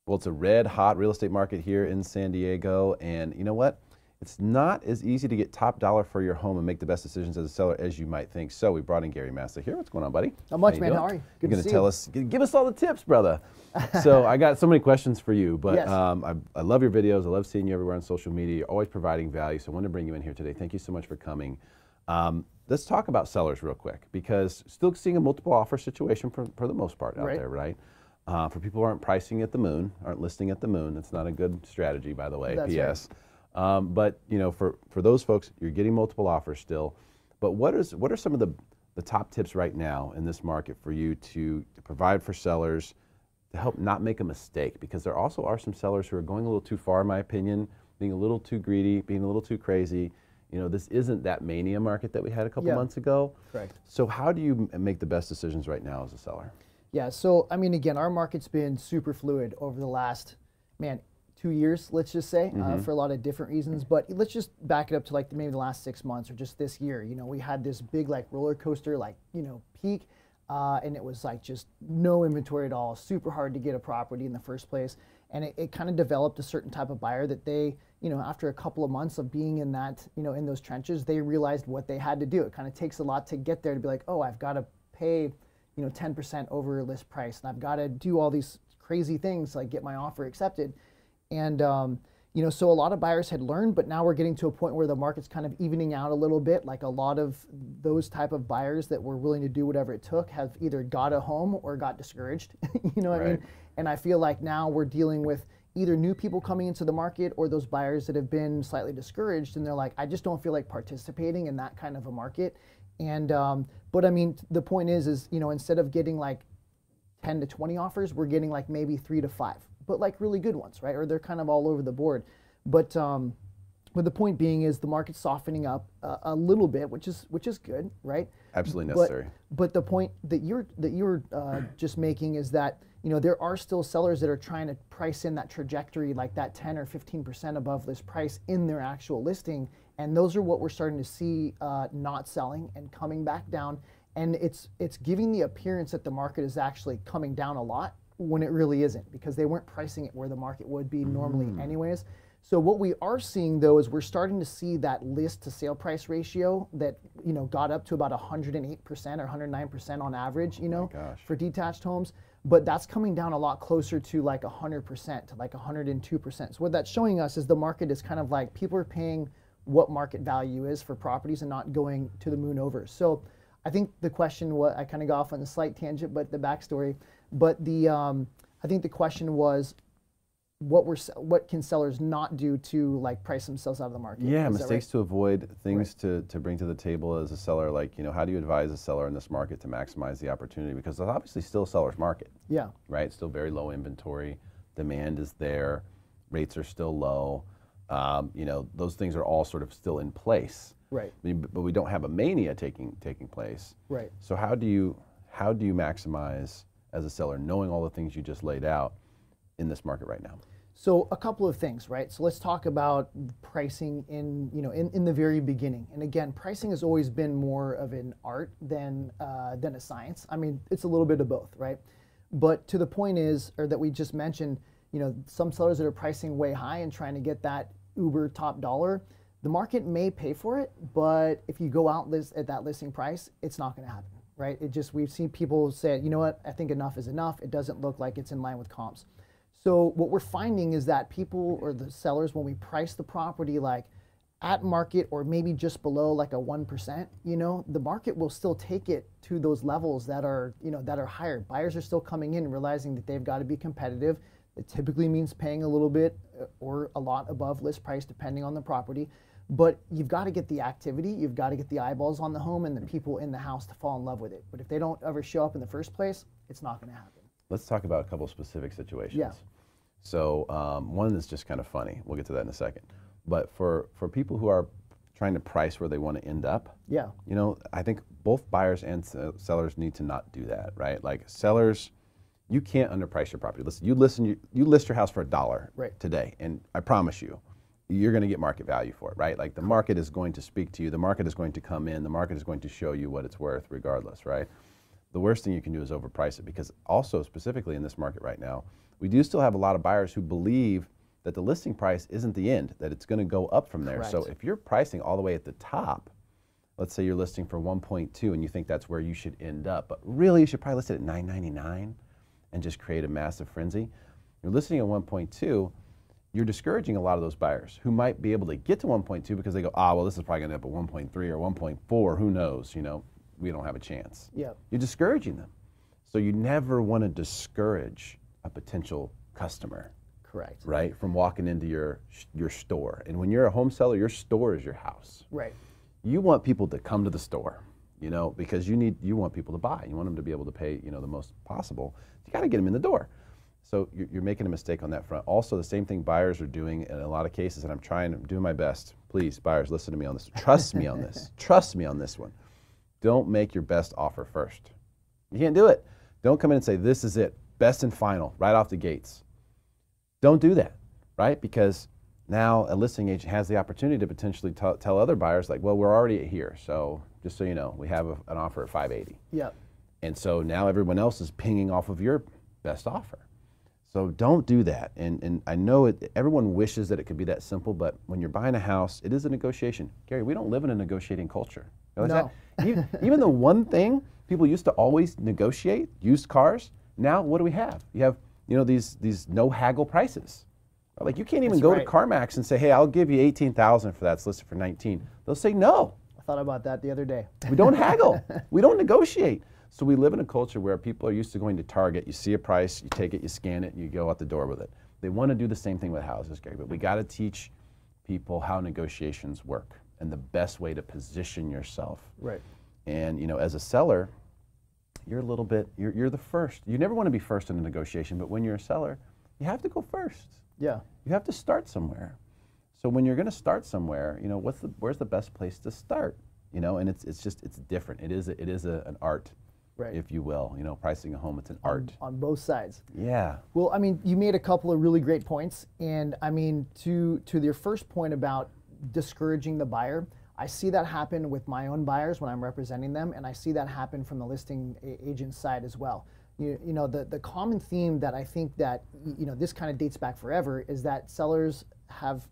Well, it's a red hot real estate market here in San Diego, and you know what? It's not as easy to get top dollar for your home and make the best decisions as a seller as you might think. So we brought in Gary Massa here. What's going on, buddy? Not much, man. How are you? Good to tell us, give us all the tips, brother. So I got so many questions for you, but yes. I love your videos. I love seeing you everywhere on social media. You're always providing value, so I wanted to bring you in here today. Thank you so much for coming. Let's talk about sellers real quick, because still seeing a multiple offer situation for the most part out there, right? For people who aren't pricing at the moon, aren't listing at the moon, that's not a good strategy, by the way, that's PS. Right. But you know, for those folks, you're getting multiple offers still. But what are some of the top tips right now in this market for you to provide for sellers to help not make a mistake? Because there also are some sellers who are going a little too far, in my opinion, being a little too greedy, being a little too crazy. You know, this isn't that mania market that we had a couple months ago. Correct. So how do you make the best decisions right now as a seller? Yeah, so I mean, again, our market's been super fluid over the last, 2 years, let's just say, for a lot of different reasons. But let's just back it up to like maybe the last 6 months or just this year. You know, we had this big like roller coaster, like, peak, and it was like just no inventory at all, super hard to get a property in the first place. And it kind of developed a certain type of buyer that they, after a couple of months of being in that, in those trenches, they realized what they had to do. It kind of takes a lot to get there to be like, oh, I've got to pay 10% over list price, and I've got to do all these crazy things like get my offer accepted. And so a lot of buyers had learned, but now we're getting to a point where the market's kind of evening out a little bit. Like a lot of those type of buyers that were willing to do whatever it took have either got a home or got discouraged. You know what I mean? And I feel like now we're dealing with either new people coming into the market or those buyers that have been slightly discouraged, and they're like, I just don't feel like participating in that kind of a market. And but I mean, the point is instead of getting like 10 to 20 offers, we're getting like maybe 3 to 5, but like really good ones, right? Or they're kind of all over the board. But the point being is the market's softening up a little bit, which is good, right? Absolutely necessary. But the point that you're just making is that there are still sellers that are trying to price in that trajectory, like that 10 or 15% above list price in their actual listing. And those are what we're starting to see not selling and coming back down. And it's giving the appearance that the market is actually coming down a lot when it really isn't, because they weren't pricing it where the market would be normally anyways. So what we are seeing though is we're starting to see that list to sale price ratio that got up to about 108% or 109% on average, for detached homes. But that's coming down a lot closer to like 100%, to like 102%. So what that's showing us is the market is kind of like people are paying what market value is for properties and not going to the moon over. So I think the question was, I kind of got off on a slight tangent, but the backstory. But I think the question was, what can sellers not do to like price themselves out of the market? Yeah, mistakes to avoid, things to bring to the table as a seller. Like, how do you advise a seller in this market to maximize the opportunity? Because there's obviously still a seller's market. Yeah. Right? Still very low inventory. Demand is there. Rates are still low. Those things are all sort of still in place. Right. But we don't have a mania taking place. Right. So how do you maximize as a seller, knowing all the things you just laid out in this market right now? So a couple of things, right? So let's talk about pricing in the very beginning. And again, pricing has always been more of an art than a science. I mean, it's a little bit of both, right? But to the point is, or that we just mentioned, some sellers that are pricing way high and trying to get that uber top dollar, the market may pay for it, but if you go out at that listing price, it's not going to happen, right? We've seen people say, you know what, I think enough is enough. It doesn't look like it's in line with comps. So what we're finding is that people, or the sellers, when we price the property like at market or maybe just below like a 1%, the market will still take it to those levels that are, that are higher. Buyers are still coming in realizing that they've got to be competitive. It typically means paying a little bit or a lot above list price depending on the property. But you've got to get the activity, you've got to get the eyeballs on the home and the people in the house to fall in love with it. But if they don't ever show up in the first place, it's not going to happen. Let's talk about a couple of specific situations. Yeah. So one is just kind of funny. We'll get to that in a second. But for people who are trying to price where they want to end up, yeah, I think both buyers and sellers need to not do that, right? Like sellers, you can't underprice your property. Listen, you list your house for $1 today, and I promise you, you're going to get market value for it, right? Like the market is going to speak to you, the market is going to come in, the market is going to show you what it's worth regardless, right? The worst thing you can do is overprice it, because also specifically in this market right now, we do still have a lot of buyers who believe that the listing price isn't the end, that it's going to go up from there. Correct. So if you're pricing all the way at the top, let's say you're listing for 1.2 and you think that's where you should end up, but really you should probably list it at $999 and just create a massive frenzy. You're listing at 1.2, you're discouraging a lot of those buyers who might be able to get to 1.2 because they go, well, this is probably going to end up at 1.3 or 1.4, who knows, we don't have a chance. Yep. You're discouraging them. So you never want to discourage a potential customer. Correct. Right? From walking into your store. And when you're a home seller, your store is your house. Right. You want people to come to the store, because you want people to buy. You want them to be able to pay, the most possible. You got to get them in the door. So you're making a mistake on that front. Also, the same thing buyers are doing in a lot of cases, and I'm doing my best. Please, buyers, listen to me on this. Trust me on this. Trust me on this one. Don't make your best offer first. You can't do it. Don't come in and say, this is it, best and final, right off the gates. Don't do that, right? Because now a listing agent has the opportunity to potentially tell other buyers, like, well, we're already here, so just so you know, we have an offer at $580. Yep. And so now everyone else is pinging off of your best offer. So don't do that. And I know everyone wishes that it could be that simple, but when you're buying a house, it is a negotiation. Gary, we don't live in a negotiating culture. No. Even the one thing people used to always negotiate, used cars, now what do we have? You have these no haggle prices. Like you can't even go to CarMax and say, hey, I'll give you $18,000 for that. It's listed for $19,000. They'll say no. I thought about that the other day. We don't haggle. We don't negotiate. So we live in a culture where people are used to going to Target. You see a price, you take it, you scan it, and you go out the door with it. They want to do the same thing with houses, Gary, but we got to teach people how negotiations work and the best way to position yourself. Right. And as a seller, you're a little bit, you're the first. You never want to be first in a negotiation, but when you're a seller, you have to go first. Yeah. You have to start somewhere. So when you're going to start somewhere, where's the best place to start? And it's different. It is an art, right, if you will. Pricing a home, it's an art. On both sides. Yeah. Well, you made a couple of really great points, and to your first point about discouraging the buyer, I see that happen with my own buyers when I'm representing them, and I see that happen from the listing agent side as well. The common theme that I think that this kind of dates back forever is that sellers have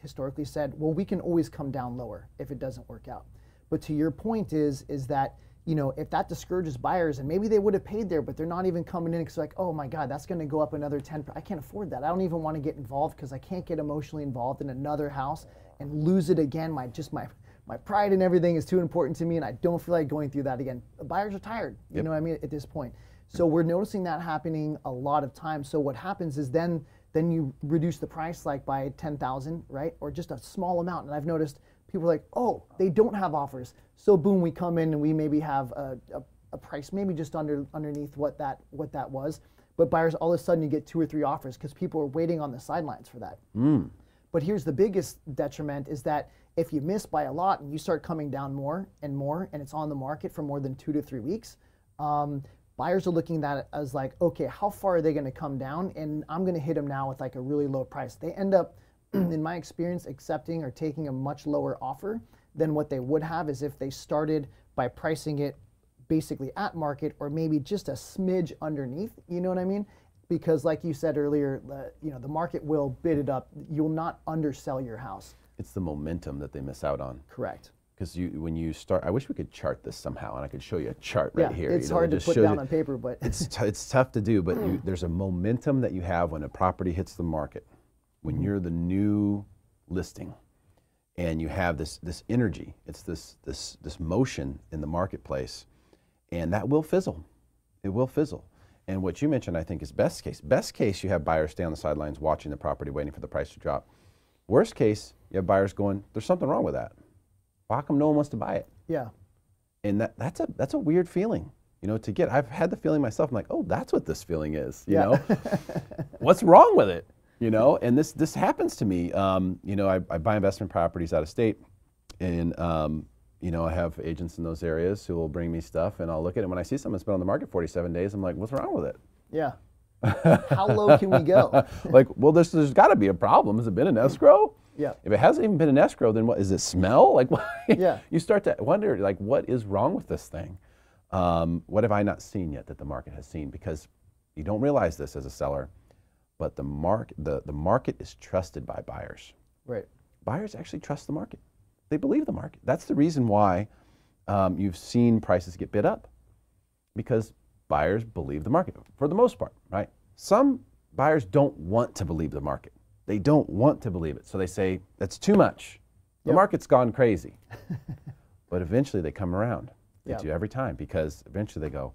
historically said, well, we can always come down lower if it doesn't work out. But to your point is that if that discourages buyers, and maybe they would have paid there, but they're not even coming in because like, oh my God, that's going to go up another 10%. I can't afford that. I don't even want to get involved because I can't get emotionally involved in another house and lose it again. My pride and everything is too important to me, and I don't feel like going through that again. Buyers are tired, Yep. at this point. So we're noticing that happening a lot of times. So what happens is then you reduce the price like by 10,000, right? Or just a small amount. And I've noticed people are like, oh, they don't have offers. So boom, we come in and we maybe have a price maybe just underneath what that was. But buyers, all of a sudden you get 2 or 3 offers because people are waiting on the sidelines for that. But here's the biggest detriment is that if you miss by a lot and you start coming down more, and it's on the market for more than 2 to 3 weeks, buyers are looking at it as like, okay, how far are they going to come down? And I'm going to hit them now with like a really low price. They end up, in my experience, accepting or taking a much lower offer than what they would have as if they started by pricing it basically at market or maybe just a smidge underneath. You know what I mean? Because like you said earlier, the market will bid it up. You'll not undersell your house. It's the momentum that they miss out on. Correct. Because when you start, I wish we could chart this somehow, and I could show you a chart right here. It's hard to put down on paper, but it's tough to do. But there's a momentum that you have when a property hits the market, when you're the new listing, and you have this energy. It's this motion in the marketplace, and that will fizzle. It will fizzle. And what you mentioned, I think, is best case. Best case, you have buyers stay on the sidelines watching the property, waiting for the price to drop. Worst case, you have buyers going, there's something wrong with that. How come no one wants to buy it? Yeah. And that's a weird feeling, to get. I've had the feeling myself. I'm like, oh, that's what this feeling is. You know, what's wrong with it? And this happens to me. I buy investment properties out of state, and I have agents in those areas who will bring me stuff, and I'll look at it. When I see something that's been on the market 47 days, I'm like, what's wrong with it? Yeah. How low can we go? Like, well, there's got to be a problem. Has it been in escrow? Yeah. If it hasn't even been in escrow, then what is it? Smell? Like, what? Yeah. You start to wonder, like, what is wrong with this thing? What have I not seen yet that the market has seen? Because You don't realize this as a seller, but the market is trusted by buyers. Right. Buyers actually trust the market. They believe the market. That's the reason why you've seen prices get bid up, because buyers believe the market for the most part, right? Some buyers don't want to believe the market. They don't want to believe it. So they say, that's too much. The market's gone crazy. But eventually they come around. They do every time, because eventually they go,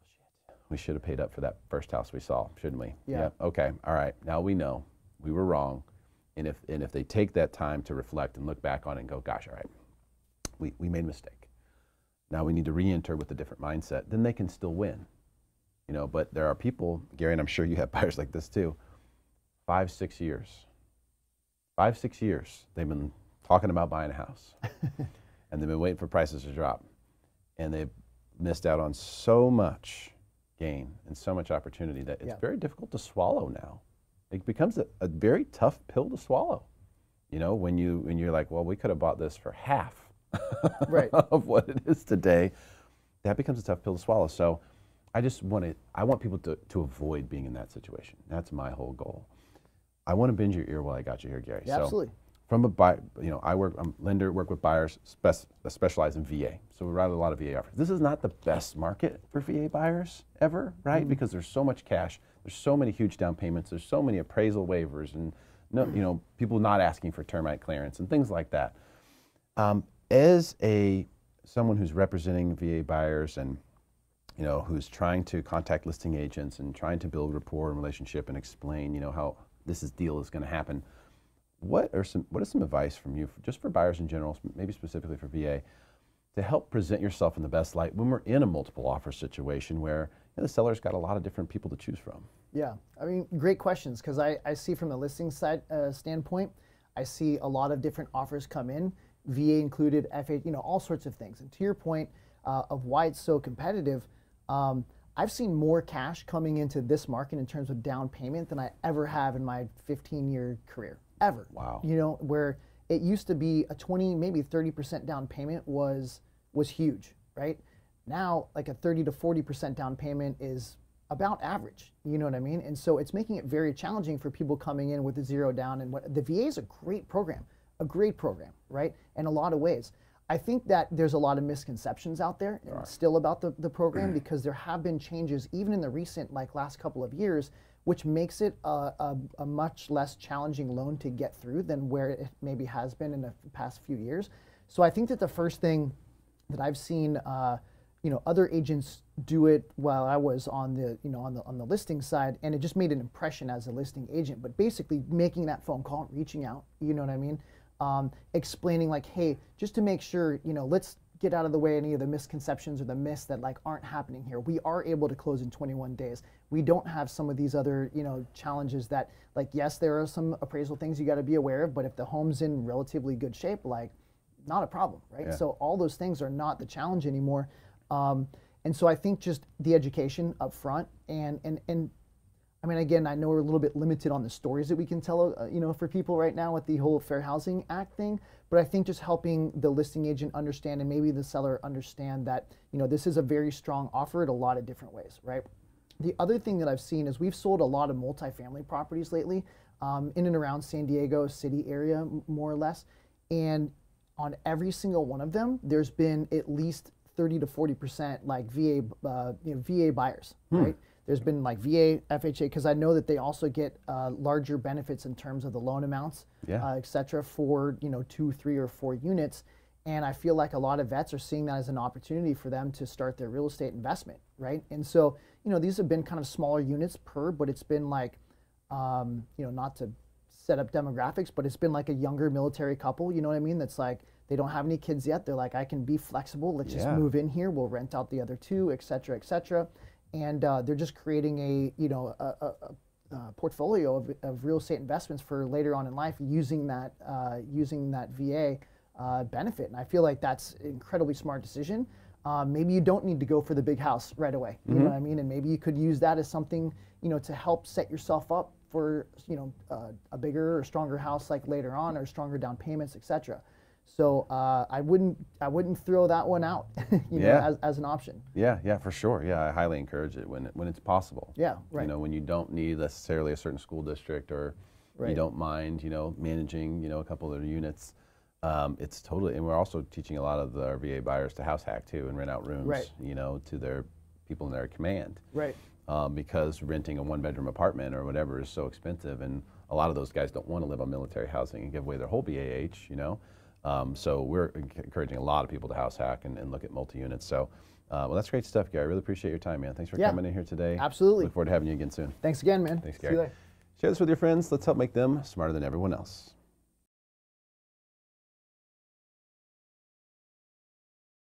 shit, we should have paid up for that first house we saw, shouldn't we? Yeah. Okay. All right. Now we know we were wrong. And if they take that time to reflect and look back on it and go, gosh, all right, we made a mistake. Now we need to re-enter with a different mindset. Then they can still win. You know, but there are people, Gary, and I'm sure you have buyers like this too, 5, 6 years. 5, 6 years they've been talking about buying a house. And they've been waiting for prices to drop. And they've missed out on so much gain and so much opportunity that it's very difficult to swallow now. It becomes a very tough pill to swallow. You know, when you're like, well, we could have bought this for half of what it is today. That becomes a tough pill to swallow. So I want people to avoid being in that situation. That's my whole goal. I want to bend your ear while I got you here, Gary. Yeah, so absolutely. From a buyer, you know, I'm lender, work with buyers, specialize in VA. So we write a lot of VA offers. This is not the best market for VA buyers ever, right? Because there's so much cash, there's so many huge down payments, there's so many appraisal waivers, and you know, people not asking for termite clearance and things like that. As someone who's representing VA buyers and you know, who's trying to contact listing agents and trying to build rapport and relationship and explain, you know, how deal is going to happen. What is some advice from you, just for buyers in general, maybe specifically for VA, to help present yourself in the best light when we're in a multiple offer situation where the seller's got a lot of different people to choose from? Yeah, I mean, great questions, because I see from the listing side standpoint, I see a lot of different offers come in, VA included, FA, you know, all sorts of things. And to your point of why it's so competitive, I've seen more cash coming into this market in terms of down payment than I ever have in my 15-year career, ever. Wow. You know, where it used to be a 20, maybe 30% down payment was huge, right? Now, like a 30 to 40% down payment is about average, you know what I mean? And so it's making it very challenging for people coming in with a zero down. And the VA is a great program, right? In a lot of ways. I think that there's a lot of misconceptions out there still about the program, because there have been changes even in the recent, like last couple of years, which makes it a much less challenging loan to get through than where it maybe has been in the past few years. So I think that the first thing that I've seen, you know, other agents do it while I was on the, you know, on the listing side, and it just made an impression as a listing agent. But basically making that phone call, reaching out, you know what I mean? Explaining like, hey, just to make sure, you know, let's get out of the way any of the misconceptions or the myths that like aren't happening here. We are able to close in 21 days. We don't have some of these other, you know, challenges that, like, yes, there are some appraisal things you got to be aware of, but if the home's in relatively good shape, like, not a problem, right? Yeah. So all those things are not the challenge anymore. And so I think just the education up front and I mean, again, I know we're a little bit limited on the stories that we can tell, you know, for people right now with the whole Fair Housing Act thing, but I think just helping the listing agent understand, and maybe the seller understand that, you know, this is a very strong offer in a lot of different ways, right? The other thing that I've seen is we've sold a lot of multifamily properties lately, in and around San Diego city area, more or less, and on every single one of them, there's been at least 30 to 40% like VA, you know, VA buyers, right? There's been like VA, FHA, because I know that they also get larger benefits in terms of the loan amounts, et cetera, for, you know, 2, 3, or 4 units. And I feel like a lot of vets are seeing that as an opportunity for them to start their real estate investment, right? And so, you know, these have been kind of smaller units per, but it's been like, you know, not to set up demographics, but it's been like a younger military couple, you know what I mean? That's like, they don't have any kids yet. They're like, I can be flexible. Let's just move in here. We'll rent out the other 2, et cetera, et cetera. And they're just creating a, you know, a portfolio of real estate investments for later on in life using that VA benefit. And I feel like that's an incredibly smart decision. Maybe you don't need to go for the big house right away. You know what I mean? And maybe you could use that as something, you know, to help set yourself up for, you know, a bigger or stronger house like later on, or stronger down payments, et cetera. So I wouldn't throw that one out, you know, as an option. Yeah, for sure. Yeah, I highly encourage it when it's possible. Yeah, right. You know, when you don't need necessarily a certain school district, or you don't mind, you know, managing, you know, a couple of their units. It's totally, and we're also teaching a lot of our VA buyers to house hack too and rent out rooms, you know, to their people in their command. Right. Because renting a one-bedroom apartment or whatever is so expensive, and a lot of those guys don't want to live on military housing and give away their whole BAH, you know. So we're encouraging a lot of people to house hack and look at multi-units. So, well, that's great stuff, Gary. I really appreciate your time, man. Thanks for coming in here today. Absolutely. Look forward to having you again soon. Thanks again, man. Thanks, Gary. Share this with your friends. Let's help make them smarter than everyone else.